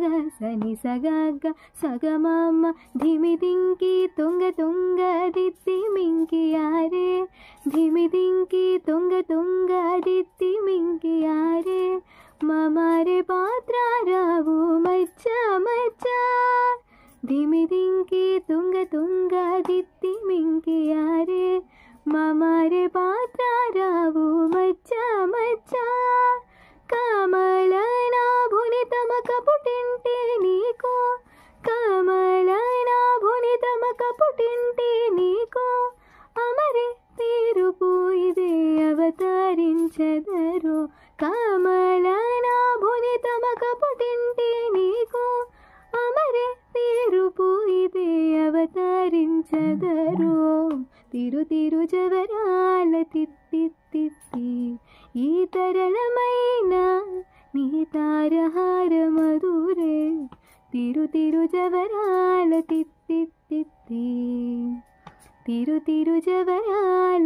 సగ సని సగ గ సగమమ్మ ధిమిదింకి తుంగ తుంగ దిత్తి మింకియారే ధిమిదింకి తుంగ తుంగ దిత్తి మింకియారే మమారే పాత్ర రావు మచ్చ మచ్చ ధిమిదింకి తుంగ తుంగ దిత్తి మింకియారే మమారే పాత్ర రావు మచ్చ మచ్చ కమలనాభుని తమక పుటింటి నీకు కమలనాభుని తమక పుటింటి నీకు అమరి తీరుపు ఇదే అవతరించెదరు కమలనాభుని తమక పుటింటి నీకు అమరి తీరుపు ఇదే అవతరించెదరు తిరు తిరు జవరాల తిత్తి తిత్తి ఈ తరళమైన నీ తారహార మధురే తిరు తిరు జవరాల తిత్తి తిత్తి తిరు తిరు జవరాల